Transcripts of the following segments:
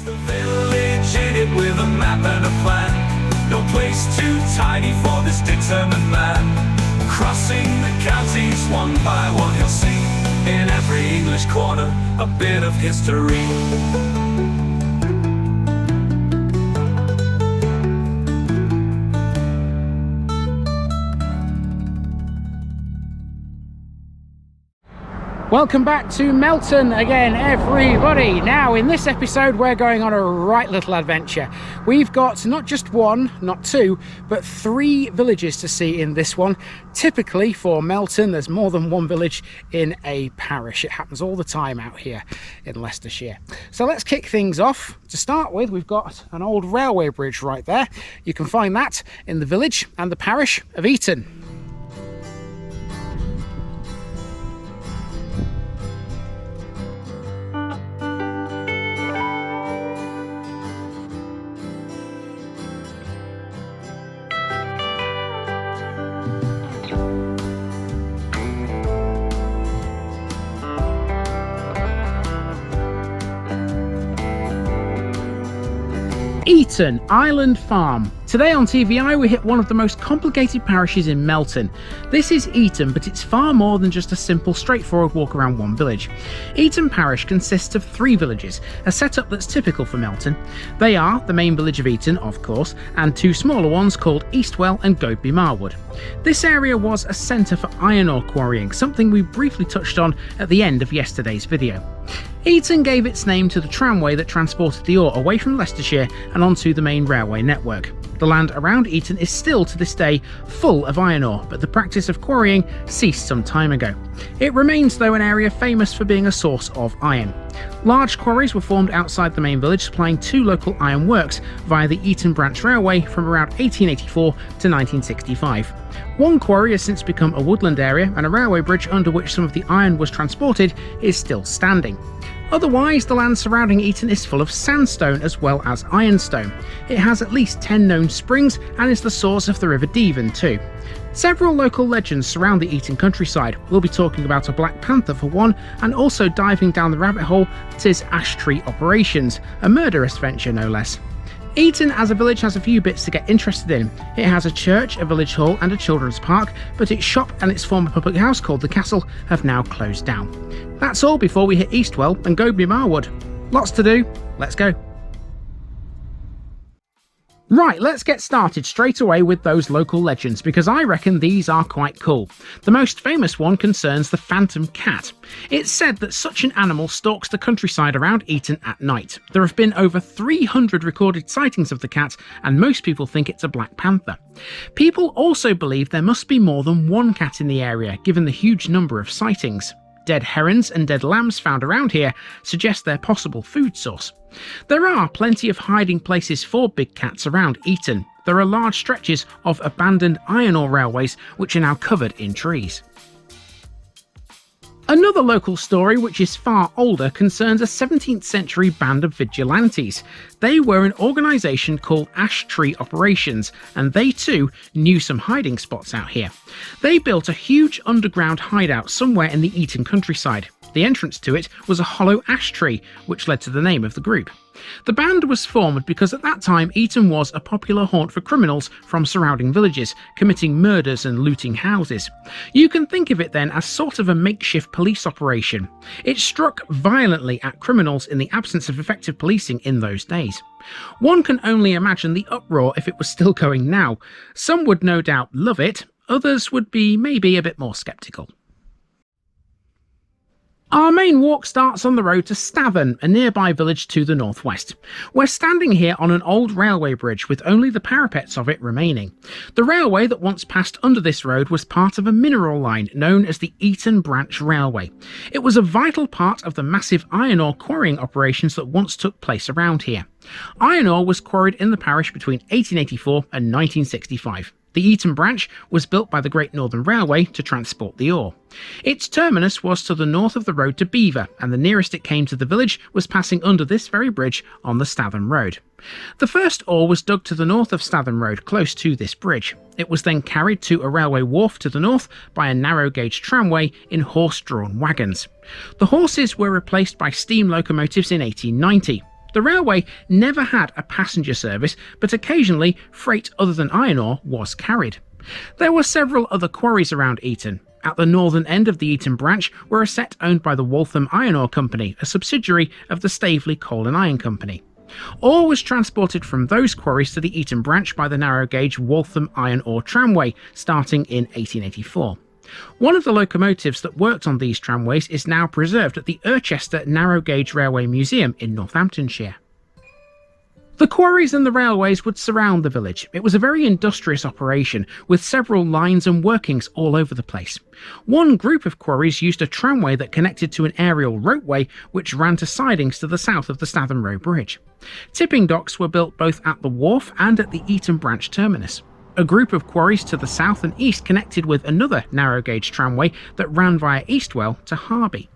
The village in it with a map and a plan. No place too tiny for this determined man. Crossing the counties one by one, he'll see in every English corner a bit of history. Welcome back to Melton again, everybody. Now, in this episode, we're going on a right little adventure. We've got not just one, not two, but three villages to see in this one. Typically, for Melton, there's more than one village in a parish. It happens all the time out here in Leicestershire. So let's kick things off. To start with, we've got an old railway bridge right there. You can find that in the village and the parish of Eaton. Eaton Island Farm. Today on TVI we hit one of the most complicated parishes in Melton. This is Eaton, but it's far more than just a simple straightforward walk around one village. Eaton Parish consists of three villages, a setup that's typical for Melton. They are the main village of Eaton, of course, and two smaller ones called Eastwell and Goadby Marwood. This area was a centre for iron ore quarrying, something we briefly touched on at the end of yesterday's video. Eaton gave its name to the tramway that transported the ore away from Leicestershire and onto the main railway network. The land around Eaton is still to this day full of iron ore, but the practice of quarrying ceased some time ago. It remains though an area famous for being a source of iron. Large quarries were formed outside the main village, supplying two local iron works via the Eaton Branch Railway from around 1884 to 1965. One quarry has since become a woodland area, and a railway bridge under which some of the iron was transported is still standing. Otherwise, the land surrounding Eaton is full of sandstone as well as ironstone. It has at least 10 known springs and is the source of the River Devon too. Several local legends surround the Eaton countryside. We'll be talking about a Black Panther for one, and also diving down the rabbit hole that is Ash Tree Operations, a murderous venture no less. Eaton as a village has a few bits to get interested in. It has a church, a village hall and a children's park, but its shop and its former public house called the Castle have now closed down. That's all before we hit Eastwell and Goadby Marwood. Lots to do, let's go. Right, let's get started straight away with those local legends, because I reckon these are quite cool. The most famous one concerns the phantom cat. It's said that such an animal stalks the countryside around Eaton at night. There have been over 300 recorded sightings of the cat, and most people think it's a black panther. People also believe there must be more than one cat in the area, given the huge number of sightings. Dead herons and dead lambs found around here suggest their possible food source. There are plenty of hiding places for big cats around Eaton. There are large stretches of abandoned iron ore railways which are now covered in trees. Another local story, which is far older, concerns a 17th century band of vigilantes. They were an organisation called Ash Tree Operations, and they too knew some hiding spots out here. They built a huge underground hideout somewhere in the Eaton countryside. The entrance to it was a hollow ash tree, which led to the name of the group. The band was formed because at that time Eaton was a popular haunt for criminals from surrounding villages, committing murders and looting houses. You can think of it then as sort of a makeshift police operation. It struck violently at criminals in the absence of effective policing in those days. One can only imagine the uproar if it was still going now. Some would no doubt love it, others would be maybe a bit more sceptical. Our main walk starts on the road to Stavern, a nearby village to the northwest. We're standing here on an old railway bridge with only the parapets of it remaining. The railway that once passed under this road was part of a mineral line known as the Eaton Branch Railway. It was a vital part of the massive iron ore quarrying operations that once took place around here. Iron ore was quarried in the parish between 1884 and 1965. The Eaton branch was built by the Great Northern Railway to transport the ore. Its terminus was to the north of the road to Belvoir, and the nearest it came to the village was passing under this very bridge on the Stavern Road. The first ore was dug to the north of Stavern Road, close to this bridge. It was then carried to a railway wharf to the north by a narrow gauge tramway in horse-drawn wagons. The horses were replaced by steam locomotives in 1890. The railway never had a passenger service, but occasionally freight other than iron ore was carried. There were several other quarries around Eaton. At the northern end of the Eaton branch were a set owned by the Waltham Iron Ore Company, a subsidiary of the Staveley Coal and Iron Company. Ore was transported from those quarries to the Eaton branch by the narrow-gauge Waltham Iron Ore Tramway, starting in 1884. One of the locomotives that worked on these tramways is now preserved at the Irchester Narrow-Gauge Railway Museum in Northamptonshire. The quarries and the railways would surround the village. It was a very industrious operation, with several lines and workings all over the place. One group of quarries used a tramway that connected to an aerial ropeway which ran to sidings to the south of the Statham Row Bridge. Tipping docks were built both at the wharf and at the Eaton branch terminus. A group of quarries to the south and east connected with another narrow-gauge tramway that ran via Eastwell to Harby.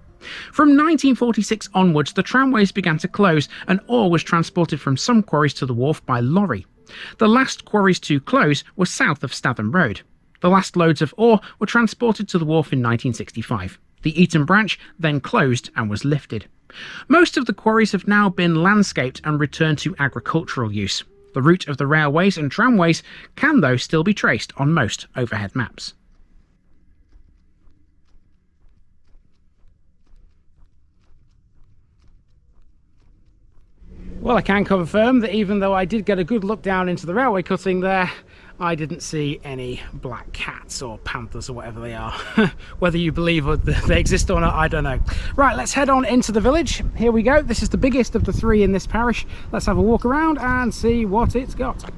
From 1946 onwards, the tramways began to close and ore was transported from some quarries to the wharf by lorry. The last quarries to close were south of Statham Road. The last loads of ore were transported to the wharf in 1965. The Eaton branch then closed and was lifted. Most of the quarries have now been landscaped and returned to agricultural use. The route of the railways and tramways can, though, still be traced on most overhead maps. Well, I can confirm that even though I did get a good look down into the railway cutting there, I didn't see any black cats or panthers or whatever they are. Whether you believe they exist or not, I don't know. Right, let's head on into the village. Here we go. This is the biggest of the three in this parish. Let's have a walk around and see what it's got.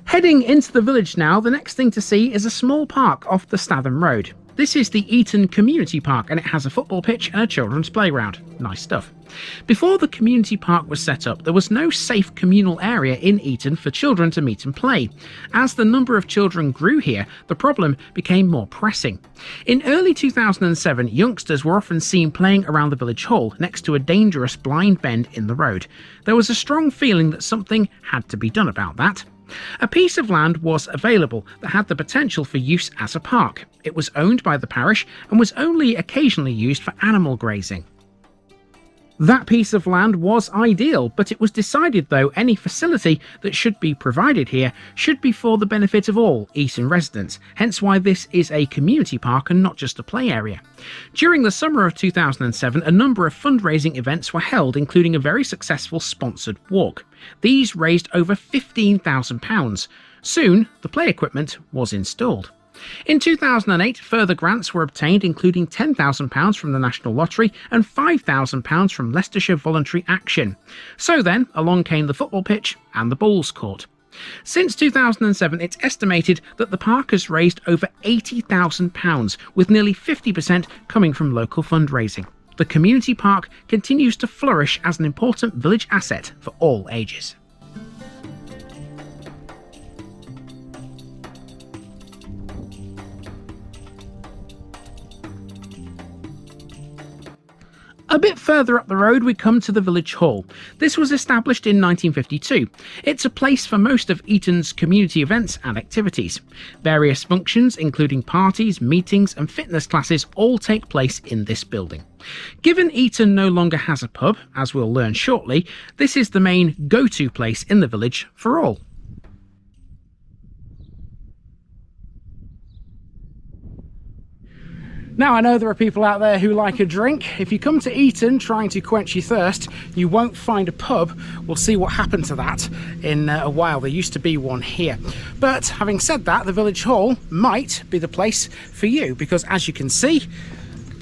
Heading into the village now, the next thing to see is a small park off the Statham Road. This is the Eaton Community Park and it has a football pitch and a children's playground. Nice stuff. Before the community park was set up, there was no safe communal area in Eaton for children to meet and play. As the number of children grew here, the problem became more pressing. In early 2007, youngsters were often seen playing around the village hall next to a dangerous blind bend in the road. There was a strong feeling that something had to be done about that. A piece of land was available that had the potential for use as a park. It was owned by the parish and was only occasionally used for animal grazing. That piece of land was ideal, but it was decided though any facility that should be provided here should be for the benefit of all Eaton residents, hence why this is a community park and not just a play area. During the summer of 2007, a number of fundraising events were held, including a very successful sponsored walk. These raised over £15,000. Soon, the play equipment was installed. In 2008, further grants were obtained, including £10,000 from the National Lottery and £5,000 from Leicestershire Voluntary Action. So then, along came the football pitch and the bowls court. Since 2007, it's estimated that the park has raised over £80,000, with nearly 50% coming from local fundraising. The community park continues to flourish as an important village asset for all ages. A bit further up the road we come to the village hall. This was established in 1952. It's a place for most of Eaton's community events and activities. Various functions, including parties, meetings and fitness classes, all take place in this building. Given Eaton no longer has a pub, as we'll learn shortly, this is the main go-to place in the village for all. Now, I know there are people out there who like a drink. If you come to Eaton trying to quench your thirst, you won't find a pub. We'll see what happened to that in a while. There used to be one here. But having said that, the village hall might be the place for you, because as you can see,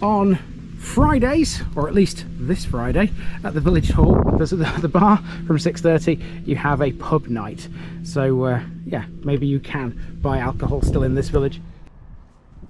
on Fridays, or at least this Friday, at the village hall, there's the bar from 6:30, you have a pub night. So yeah, maybe you can buy alcohol still in this village.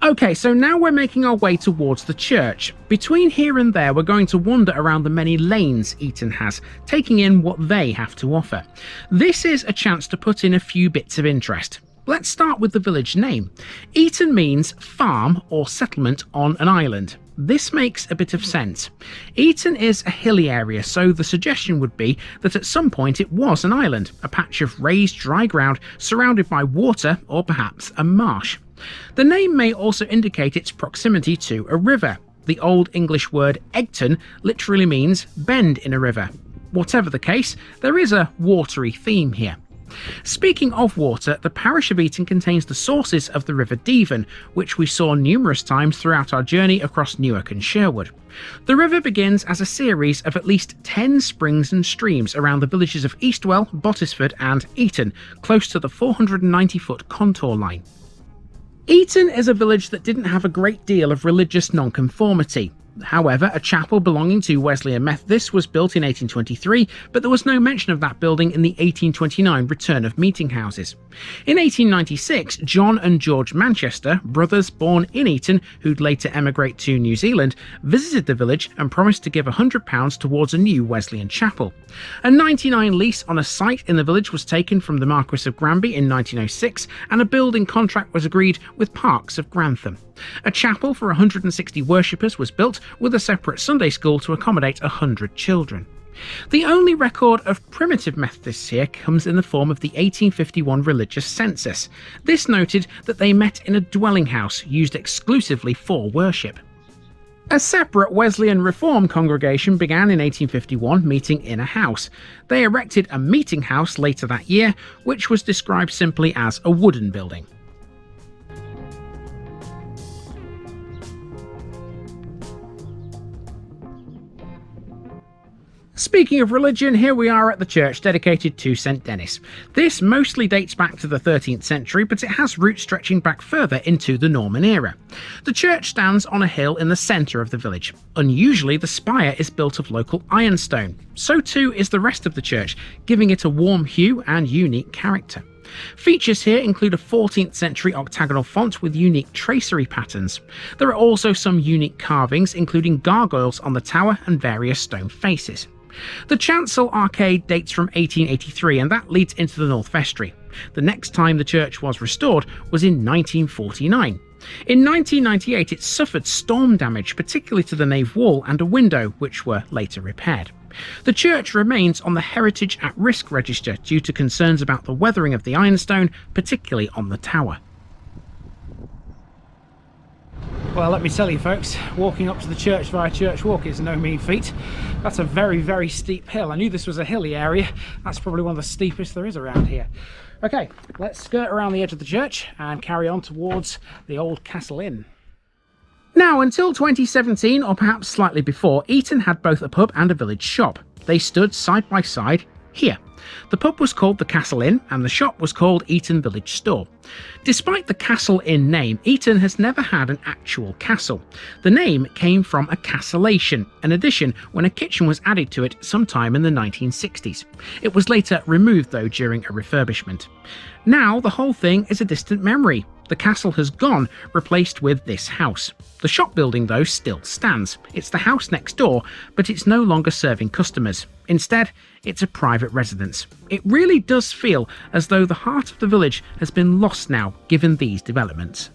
Okay, so now we're making our way towards the church. Between here and there, we're going to wander around the many lanes Eaton has, taking in what they have to offer. This is a chance to put in a few bits of interest. Let's start with the village name. Eaton means farm or settlement on an island. This makes a bit of sense. Eaton is a hilly area, so the suggestion would be that at some point it was an island, a patch of raised dry ground surrounded by water or perhaps a marsh. The name may also indicate its proximity to a river. The Old English word Egton literally means bend in a river. Whatever the case, there is a watery theme here. Speaking of water, the parish of Eaton contains the sources of the River Devon, which we saw numerous times throughout our journey across Newark and Sherwood. The river begins as a series of at least 10 springs and streams around the villages of Eastwell, Bottisford and Eaton, close to the 490-foot contour line. Eaton is a village that didn't have a great deal of religious nonconformity. However, a chapel belonging to Wesleyan Methodists was built in 1823, but there was no mention of that building in the 1829 return of meeting houses. In 1896, John and George Manchester, brothers born in Eaton who'd later emigrate to New Zealand, visited the village and promised to give £100 towards a new Wesleyan chapel. A 99 lease on a site in the village was taken from the Marquis of Granby in 1906, and a building contract was agreed with Parks of Grantham. A chapel for 160 worshippers was built, with a separate Sunday school to accommodate 100 children. The only record of primitive Methodists here comes in the form of the 1851 religious census. This noted that they met in a dwelling house used exclusively for worship. A separate Wesleyan Reform congregation began in 1851, meeting in a house. They erected a meeting house later that year, which was described simply as a wooden building. Speaking of religion, here we are at the church dedicated to St Denis. This mostly dates back to the 13th century, but it has roots stretching back further into the Norman era. The church stands on a hill in the centre of the village. Unusually, the spire is built of local ironstone. So too is the rest of the church, giving it a warm hue and unique character. Features here include a 14th century octagonal font with unique tracery patterns. There are also some unique carvings, including gargoyles on the tower and various stone faces. The chancel arcade dates from 1883, and that leads into the north vestry. The next time the church was restored was in 1949. In 1998 it suffered storm damage, particularly to the nave wall and a window, which were later repaired. The church remains on the Heritage at Risk register due to concerns about the weathering of the ironstone, particularly on the tower. Well, let me tell you folks, walking up to the church via Church Walk is no mean feat. That's a very, very steep hill. I knew this was a hilly area. That's probably one of the steepest there is around here. Okay, let's skirt around the edge of the church and carry on towards the old Castle Inn. Now, until 2017, or perhaps slightly before, Eaton had both a pub and a village shop. They stood side by side here. The pub was called the Castle Inn and the shop was called Eaton Village Store. Despite the Castle Inn name, Eaton has never had an actual castle. The name came from a castellation, an addition when a kitchen was added to it sometime in the 1960s. It was later removed though during a refurbishment. Now the whole thing is a distant memory. The castle has gone, replaced with this house. The shop building though still stands. It's the house next door, but it's no longer serving customers. Instead, it's a private residence. It really does feel as though the heart of the village has been lost now, given these developments.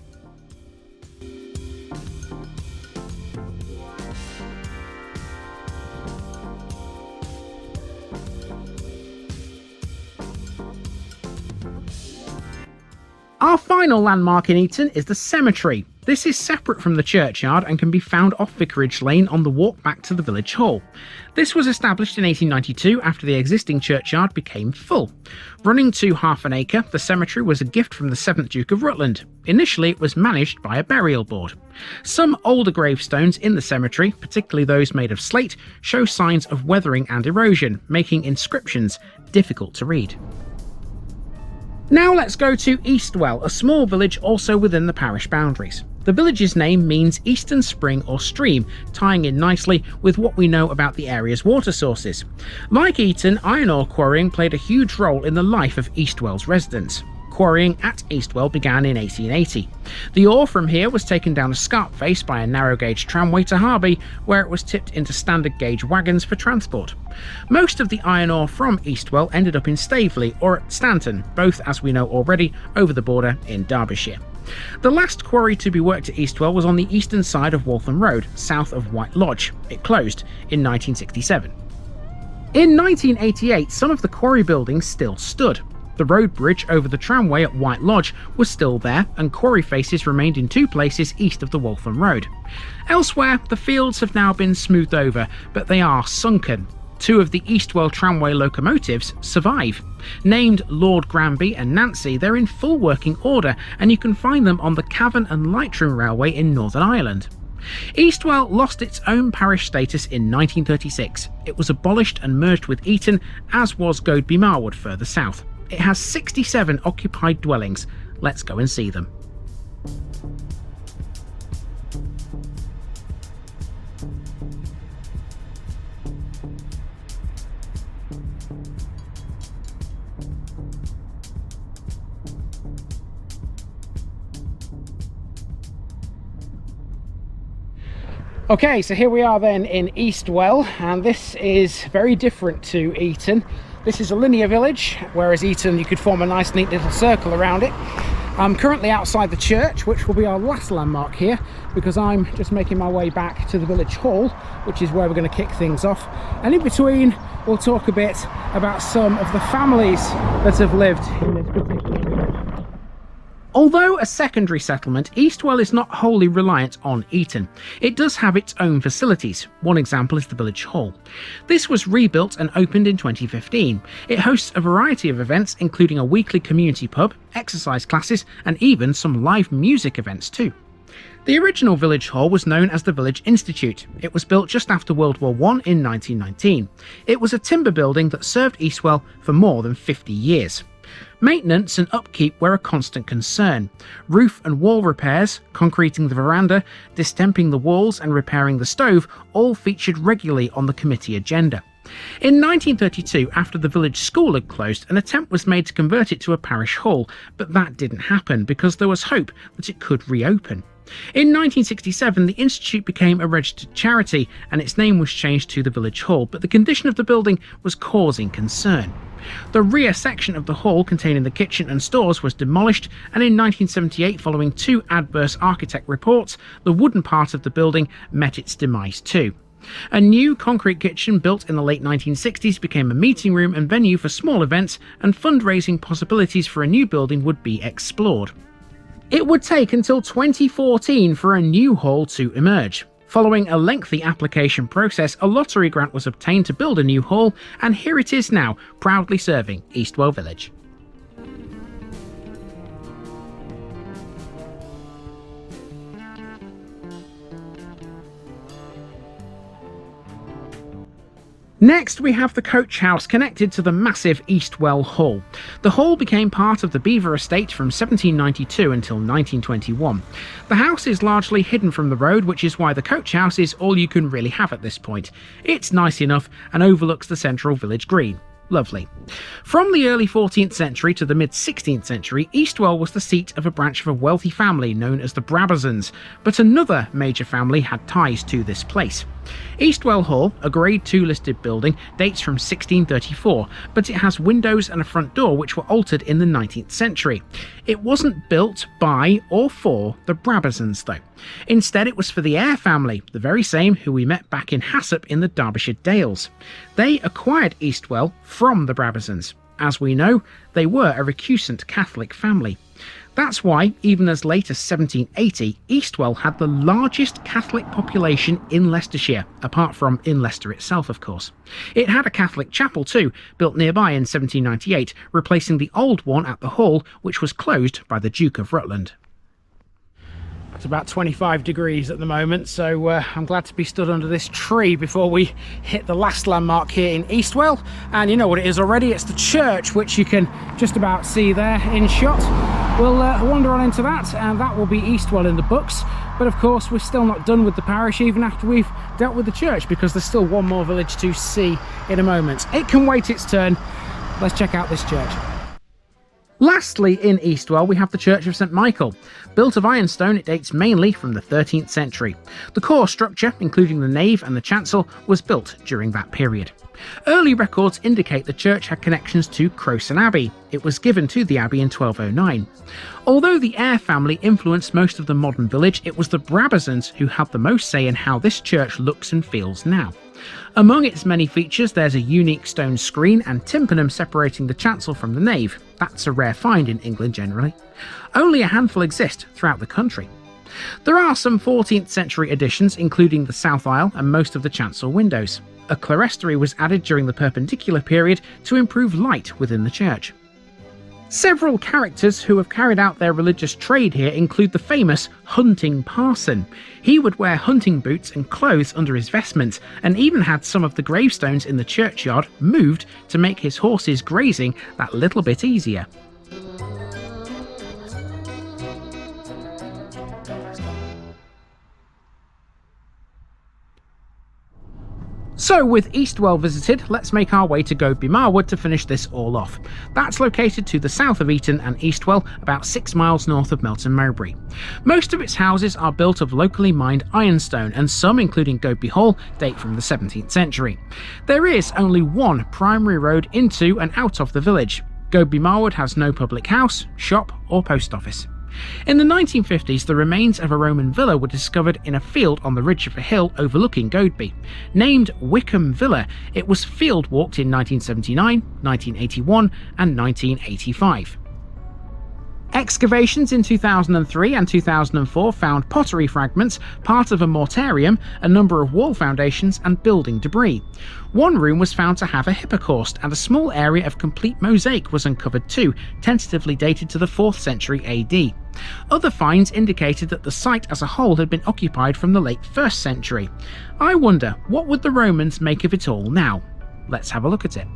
Our final landmark in Eaton is the cemetery. This is separate from the churchyard and can be found off Vicarage Lane on the walk back to the village hall. This was established in 1892 after the existing churchyard became full. Running to half an acre, the cemetery was a gift from the 7th Duke of Rutland. Initially it was managed by a burial board. Some older gravestones in the cemetery, particularly those made of slate, show signs of weathering and erosion, making inscriptions difficult to read. Now let's go to Eastwell, a small village also within the parish boundaries. The village's name means eastern spring or stream, tying in nicely with what we know about the area's water sources. Like Eaton, iron ore quarrying played a huge role in the life of Eastwell's residents. Quarrying at Eastwell began in 1880. The ore from here was taken down a scarp face by a narrow gauge tramway to Harby, where it was tipped into standard gauge wagons for transport. Most of the iron ore from Eastwell ended up in Staveley or at Stanton, both, as we know already, over the border in Derbyshire. The last quarry to be worked at Eastwell was on the eastern side of Waltham Road, south of White Lodge. It closed in 1967. In 1988, some of the quarry buildings still stood. The road bridge over the tramway at White Lodge was still there, and quarry faces remained in two places east of the Waltham Road. Elsewhere, the fields have now been smoothed over, but they are sunken. Two of the Eastwell tramway locomotives survive. Named Lord Granby and Nancy, they're in full working order, and you can find them on the Cavan and Leitrim Railway in Northern Ireland. Eastwell lost its own parish status in 1936. It was abolished and merged with Eaton, as was Goadby Marwood further south. It has 67 occupied dwellings. Let's go and see them. Okay, so here we are then in Eastwell, and this is very different to Eaton. This is a linear village, whereas Eaton you could form a nice neat little circle around it. I'm currently outside the church, which will be our last landmark here, because I'm just making my way back to the village hall, which is where we're going to kick things off. And in between, we'll talk a bit about some of the families that have lived in this particular village. Although a secondary settlement, Eastwell is not wholly reliant on Eaton. It does have its own facilities. One example is the village hall. This was rebuilt and opened in 2015. It hosts a variety of events, including a weekly community pub, exercise classes, and even some live music events too. The original village hall was known as the Village Institute. It was built just after World War I in 1919. It was a timber building that served Eastwell for more than 50 years. Maintenance and upkeep were a constant concern. Roof and wall repairs, concreting the veranda, distemping the walls and repairing the stove all featured regularly on the committee agenda. In 1932, after the village school had closed, an attempt was made to convert it to a parish hall, but that didn't happen because there was hope that it could reopen. In 1967, the Institute became a registered charity and its name was changed to the Village Hall, but the condition of the building was causing concern. The rear section of the hall containing the kitchen and stores was demolished, and in 1978, following two adverse architect reports, the wooden part of the building met its demise too. A new concrete kitchen built in the late 1960s became a meeting room and venue for small events, and fundraising possibilities for a new building would be explored. It would take until 2014 for a new hall to emerge. Following a lengthy application process, a lottery grant was obtained to build a new hall, and here it is now, proudly serving Eastwell Village. Next, we have the coach house connected to the massive Eastwell Hall. The hall became part of the Beaver estate from 1792 until 1921. The house is largely hidden from the road, which is why the coach house is all you can really have at this point. It's nice enough and overlooks the central village green. Lovely. From the early 14th century to the mid-16th century, Eastwell was the seat of a branch of a wealthy family known as the Brabazons, but another major family had ties to this place. Eastwell Hall, a Grade II listed building, dates from 1634, but it has windows and a front door which were altered in the 19th century. It wasn't built by or for the Brabazons though. Instead, it was for the Eyre family, the very same who we met back in Hassop in the Derbyshire Dales. They acquired Eastwell from the Brabazons. As we know, they were a recusant Catholic family. That's why, even as late as 1780, Eastwell had the largest Catholic population in Leicestershire, apart from in Leicester itself, of course. It had a Catholic chapel too, built nearby in 1798, replacing the old one at the Hall, which was closed by the Duke of Rutland. It's about 25 degrees at the moment, so I'm glad to be stood under this tree before we hit the last landmark here in Eastwell. And you know what it is already, it's the church, which you can just about see there in shot. We'll wander on into that, and that will be Eastwell in the books. But of course, we're still not done with the parish even after we've dealt with the church, because there's still one more village to see in a moment. It can wait its turn. Let's check out this church. Lastly, in Eastwell, we have the Church of St Michael. Built of ironstone, it dates mainly from the 13th century. The core structure, including the nave and the chancel, was built during that period. Early records indicate the church had connections to Crowson Abbey. It was given to the abbey in 1209. Although the Eyre family influenced most of the modern village, it was the Brabazons who had the most say in how this church looks and feels now. Among its many features, there's a unique stone screen and tympanum separating the chancel from the nave. That's a rare find in England generally. Only a handful exist throughout the country. There are some 14th century additions, including the south aisle and most of the chancel windows. A clerestory was added during the Perpendicular period to improve light within the church. Several characters who have carried out their religious trade here include the famous hunting parson. He would wear hunting boots and clothes under his vestments, and even had some of the gravestones in the churchyard moved to make his horses grazing that little bit easier. So with Eastwell visited, let's make our way to Goadby Marwood to finish this all off. That's located to the south of Eaton and Eastwell, about 6 miles north of Melton Mowbray. Most of its houses are built of locally mined ironstone, and some, including Goadby Hall, date from the 17th century. There is only one primary road into and out of the village. Goadby Marwood has no public house, shop or post office. In the 1950s, the remains of a Roman villa were discovered in a field on the ridge of a hill overlooking Goadby. Named Wickham Villa, it was field walked in 1979, 1981 and 1985. Excavations in 2003 and 2004 found pottery fragments, part of a mortarium, a number of wall foundations and building debris. One room was found to have a hypocaust, and a small area of complete mosaic was uncovered too, tentatively dated to the 4th century AD. Other finds indicated that the site as a whole had been occupied from the late 1st century. I wonder, what would the Romans make of it all now? Let's have a look at it.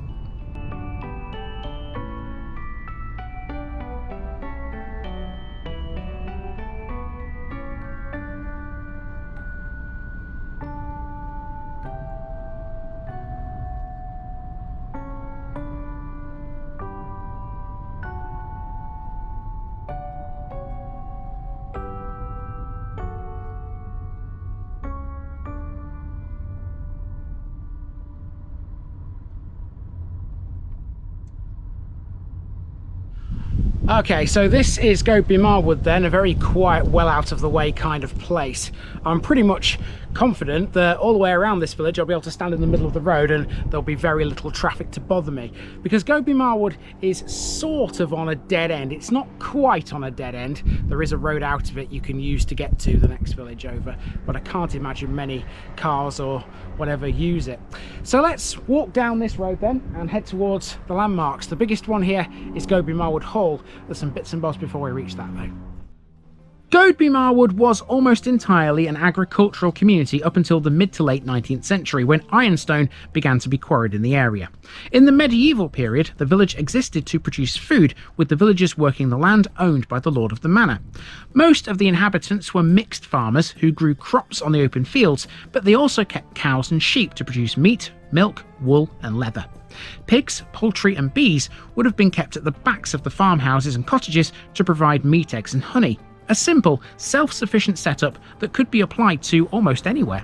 Okay, so this is Goadby Marwood then, a very quiet, well out of the way kind of place. I'm pretty much confident that all the way around this village I'll be able to stand in the middle of the road and there'll be very little traffic to bother me. Because Goadby Marwood is sort of on a dead end. It's not quite on a dead end. There is a road out of it you can use to get to the next village over, but I can't imagine many cars or whatever use it. So let's walk down this road then and head towards the landmarks. The biggest one here is Goadby Marwood Hall. There's some bits and bobs before we reach that though. Goadby Marwood was almost entirely an agricultural community up until the mid to late 19th century, when ironstone began to be quarried in the area. In the medieval period, the village existed to produce food, with the villagers working the land owned by the lord of the manor. Most of the inhabitants were mixed farmers who grew crops on the open fields, but they also kept cows and sheep to produce meat, milk, wool and leather. Pigs, poultry and bees would have been kept at the backs of the farmhouses and cottages to provide meat, eggs and honey. A simple, self-sufficient setup that could be applied to almost anywhere.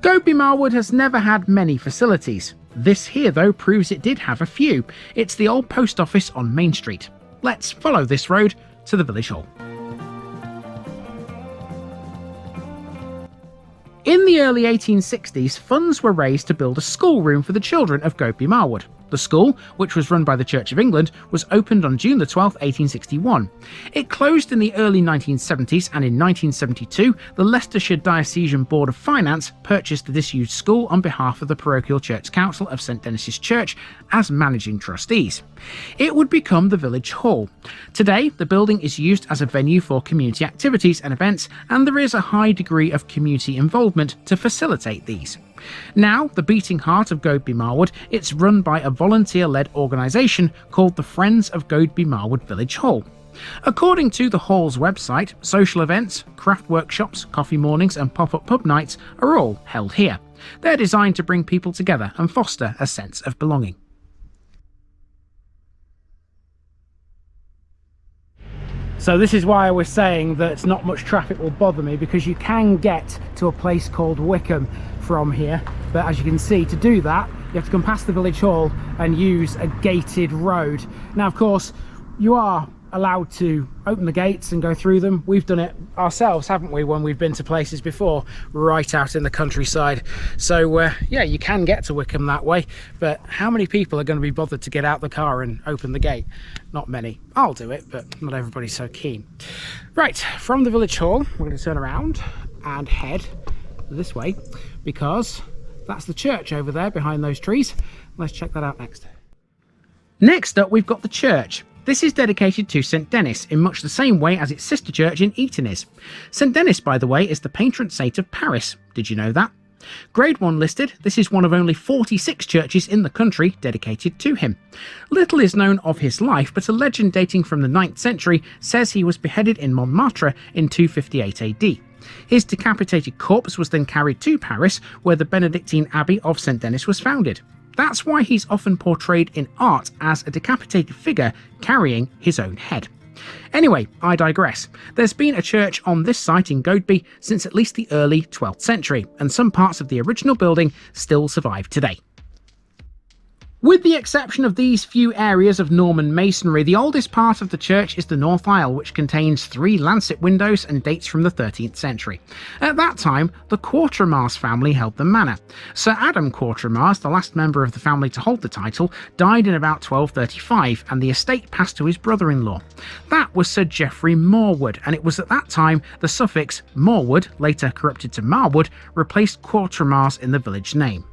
Goadby Marwood has never had many facilities. This here though proves it did have a few. It's the old post office on Main Street. Let's follow this road to the village hall. In the early 1860s, funds were raised to build a schoolroom for the children of Goadby Marwood. The school, which was run by the Church of England, was opened on June 12, 1861. It closed in the early 1970s, and in 1972, the Leicestershire Diocesan Board of Finance purchased the disused school on behalf of the Parochial Church Council of St Dennis's Church as managing trustees. It would become the village hall. Today, the building is used as a venue for community activities and events, and there is a high degree of community involvement to facilitate these. Now, the beating heart of Goadby Marwood, it's run by a volunteer-led organisation called the Friends of Goadby Marwood Village Hall. According to the Hall's website, social events, craft workshops, coffee mornings and pop-up pub nights are all held here. They're designed to bring people together and foster a sense of belonging. So this is why I was saying that not much traffic will bother me, because you can get to a place called Wickham from here, but as you can see, to do that you have to come past the village hall and use a gated road. Now of course you are allowed to open the gates and go through them. We've done it ourselves, haven't we, when we've been to places before, right out in the countryside. So yeah, you can get to Wickham that way, but how many people are going to be bothered to get out the car and open the gate? Not many. I'll do it, but not everybody's so keen. Right, from the village hall, we're going to turn around and head this way, because that's the church over there behind those trees. Let's check that out next. Next up, we've got the church. This is dedicated to St Denis in much the same way as its sister church in Eaton is. St Denis, by the way, is the patron saint of Paris. Did you know that? Grade 1 listed, this is one of only 46 churches in the country dedicated to him. Little is known of his life, but a legend dating from the 9th century says he was beheaded in Montmartre in 258 AD. His decapitated corpse was then carried to Paris, where the Benedictine Abbey of St Denis was founded. That's why he's often portrayed in art as a decapitated figure carrying his own head. Anyway, I digress. There's been a church on this site in Goadby since at least the early 12th century, and some parts of the original building still survive today. With the exception of these few areas of Norman masonry, the oldest part of the church is the north aisle, which contains 3 lancet windows and dates from the 13th century. At that time, the Quatremars family held the manor. Sir Adam Quatremars, the last member of the family to hold the title, died in about 1235, and the estate passed to his brother-in-law. That was Sir Geoffrey Marwood, and it was at that time the suffix Marwood, later corrupted to Marwood, replaced Quatremars in the village name.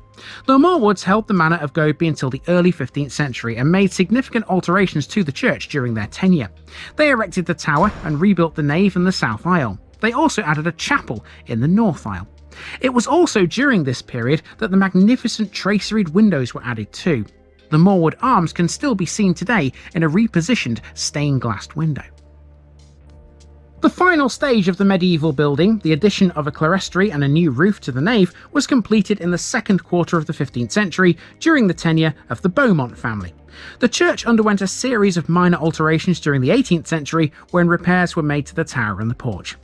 The Marwoods held the manor of Goadby until the early 15th century and made significant alterations to the church during their tenure. They erected the tower and rebuilt the nave and the south aisle. They also added a chapel in the north aisle. It was also during this period that the magnificent traceried windows were added too. The Marwood arms can still be seen today in a repositioned stained glass window. The final stage of the medieval building, the addition of a clerestory and a new roof to the nave, was completed in the second quarter of the 15th century during the tenure of the Beaumont family. The church underwent a series of minor alterations during the 18th century when repairs were made to the tower and the porch.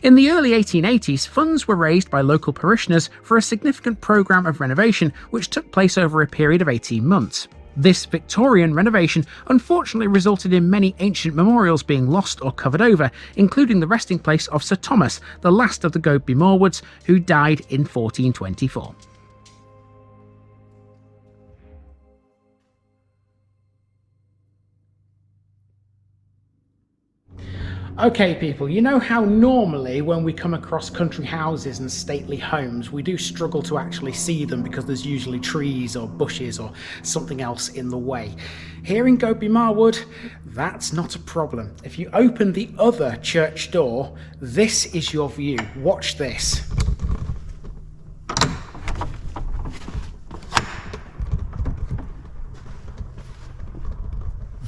In the early 1880s, funds were raised by local parishioners for a significant programme of renovation which took place over a period of 18 months. This Victorian renovation unfortunately resulted in many ancient memorials being lost or covered over, including the resting place of Sir Thomas, the last of the Goadby Marwoods, who died in 1424. Okay people, you know how normally when we come across country houses and stately homes, we do struggle to actually see them because there's usually trees or bushes or something else in the way. Here in Goadby Marwood, that's not a problem. If you open the other church door, this is your view. Watch this.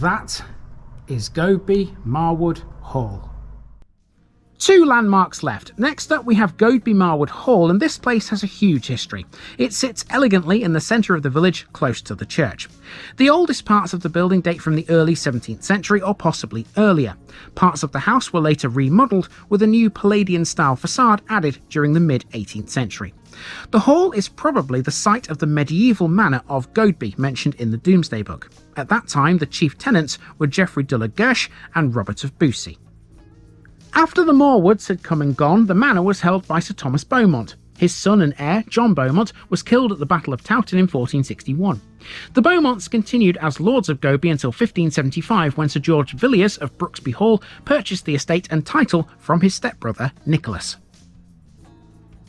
That is Goadby Marwood Hall. 2 landmarks left. Next up we have Goadby Marwood Hall, and this place has a huge history. It sits elegantly in the centre of the village, close to the church. The oldest parts of the building date from the early 17th century or possibly earlier. Parts of the house were later remodelled with a new Palladian style facade added during the mid-18th century. The hall is probably the site of the medieval manor of Goadby mentioned in the Domesday Book. At that time the chief tenants were Geoffrey de la Guerche and Robert of Bussy. After the Marwoods had come and gone, the manor was held by Sir Thomas Beaumont. His son and heir, John Beaumont, was killed at the Battle of Towton in 1461. The Beaumonts continued as Lords of Goadby until 1575, when Sir George Villiers of Brooksby Hall purchased the estate and title from his stepbrother Nicholas.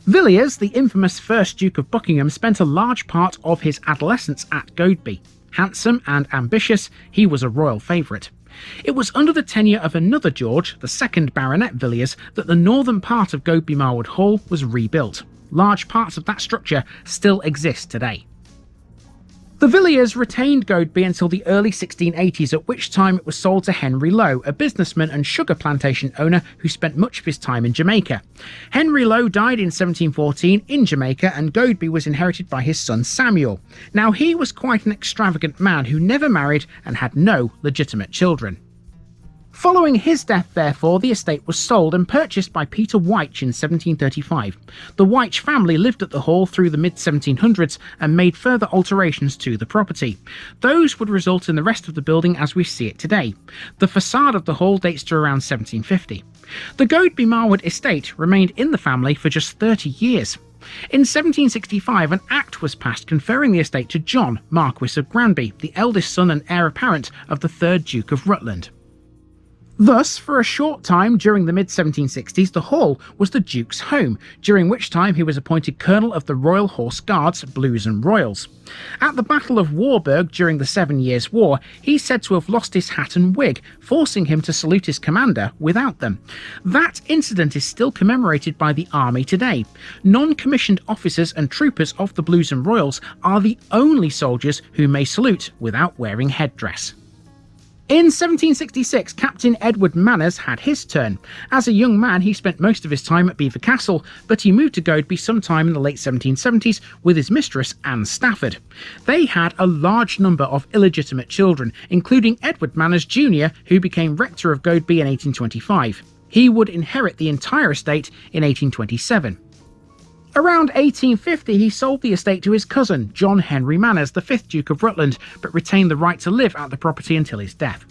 Villiers, the infamous first Duke of Buckingham, spent a large part of his adolescence at Goadby. Handsome and ambitious, he was a royal favourite. It was under the tenure of another George, the second Baronet Villiers, that the northern part of Goadby Marwood Hall was rebuilt. Large parts of that structure still exist today. The Villiers retained Goadby until the early 1680s, at which time it was sold to Henry Lowe, a businessman and sugar plantation owner who spent much of his time in Jamaica. Henry Lowe died in 1714 in Jamaica, and Goadby was inherited by his son Samuel. Now he was quite an extravagant man who never married and had no legitimate children. Following his death, therefore, the estate was sold and purchased by Peter Wyche in 1735. The Wyche family lived at the hall through the mid-1700s and made further alterations to the property. Those would result in the rest of the building as we see it today. The facade of the hall dates to around 1750. The Goadby Marwood estate remained in the family for just 30 years. In 1765, an Act was passed conferring the estate to John, Marquis of Granby, the eldest son and heir apparent of the 3rd Duke of Rutland. Thus, for a short time during the mid-1760s, the hall was the Duke's home, during which time he was appointed Colonel of the Royal Horse Guards, Blues and Royals. At the Battle of Warburg during the 7 Years' War, he's said to have lost his hat and wig, forcing him to salute his commander without them. That incident is still commemorated by the army today. Non-commissioned officers and troopers of the Blues and Royals are the only soldiers who may salute without wearing headdress. In 1766, Captain Edward Manners had his turn. As a young man, he spent most of his time at Belvoir Castle, but he moved to Goadby sometime in the late 1770s with his mistress, Anne Stafford. They had a large number of illegitimate children, including Edward Manners Jr., who became rector of Goadby in 1825. He would inherit the entire estate in 1827. Around 1850, he sold the estate to his cousin, John Henry Manners, the 5th Duke of Rutland, but retained the right to live at the property until his death.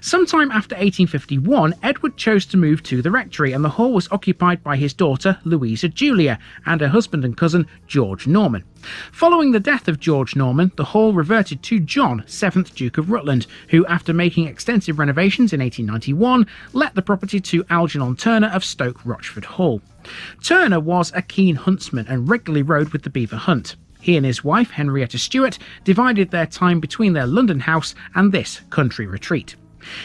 Sometime after 1851, Edward chose to move to the rectory, and the hall was occupied by his daughter, Louisa Julia, and her husband and cousin, George Norman. Following the death of George Norman, the hall reverted to John, 7th Duke of Rutland, who, after making extensive renovations in 1891, let the property to Algernon Turner of Stoke Rochford Hall. Turner was a keen huntsman and regularly rode with the beaver hunt. He and his wife, Henrietta Stewart, divided their time between their London house and this country retreat.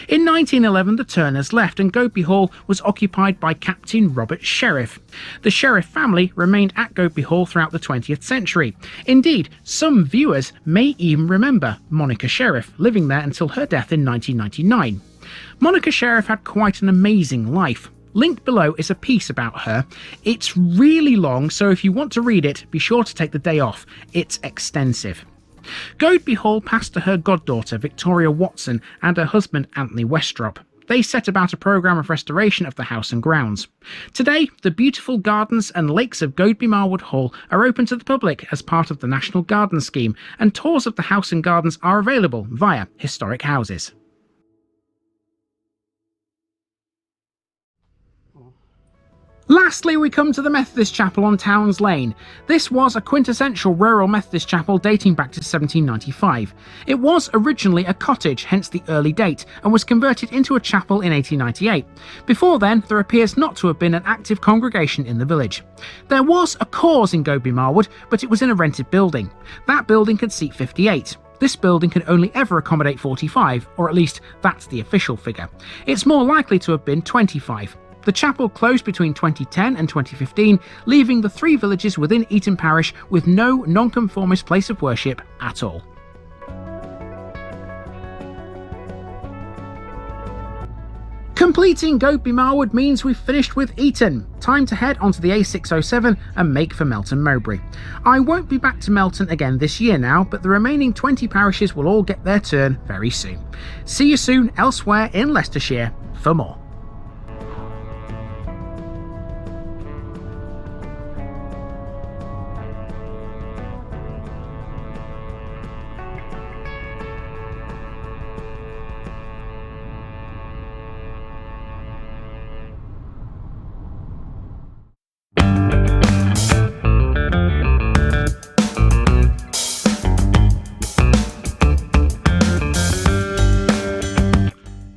In 1911, the Turners left and Goadby Hall was occupied by Captain Robert Sheriffe. The Sheriffe family remained at Goadby Hall throughout the 20th century. Indeed, some viewers may even remember Monica Sheriffe living there until her death in 1999. Monica Sheriffe had quite an amazing life. Linked below is a piece about her. It's really long, so if you want to read it, be sure to take the day off. It's extensive. Goadby Hall passed to her goddaughter Victoria Watson and her husband Anthony Westrop. They set about a programme of restoration of the house and grounds. Today, the beautiful gardens and lakes of Goadby Marwood Hall are open to the public as part of the National Garden Scheme, and tours of the house and gardens are available via Historic Houses. Lastly, we come to the Methodist Chapel on Towns Lane. This was a quintessential rural Methodist chapel dating back to 1795. It was originally a cottage, hence the early date, and was converted into a chapel in 1898. Before then, there appears not to have been an active congregation in the village. There was a cause in Goadby Marwood, but it was in a rented building. That building could seat 58. This building can only ever accommodate 45, or at least that's the official figure. It's more likely to have been 25. The chapel closed between 2010 and 2015, leaving the 3 villages within Eaton Parish with no nonconformist place of worship at all. Completing Goadby Marwood means we've finished with Eaton. Time to head onto the A607 and make for Melton Mowbray. I won't be back to Melton again this year now, but the remaining 20 parishes will all get their turn very soon. See you soon elsewhere in Leicestershire for more.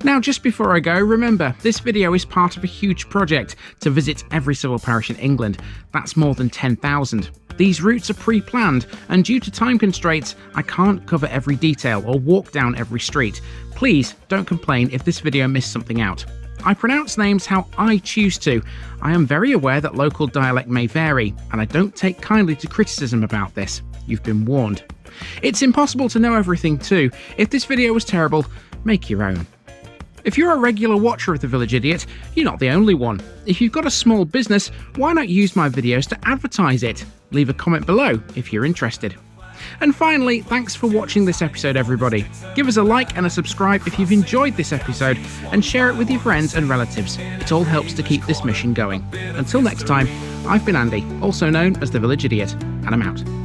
Now, just before I go, remember, this video is part of a huge project to visit every civil parish in England. That's more than 10,000. These routes are pre-planned, and due to time constraints, I can't cover every detail or walk down every street. Please don't complain if this video missed something out. I pronounce names how I choose to. I am very aware that local dialect may vary, and I don't take kindly to criticism about this. You've been warned. It's impossible to know everything too. If this video was terrible, make your own. If you're a regular watcher of The Village Idiot, you're not the only one. If you've got a small business, why not use my videos to advertise it? Leave a comment below if you're interested. And finally, thanks for watching this episode, everybody. Give us a like and a subscribe if you've enjoyed this episode, and share it with your friends and relatives. It all helps to keep this mission going. Until next time, I've been Andy, also known as the Village Idiot, and I'm out.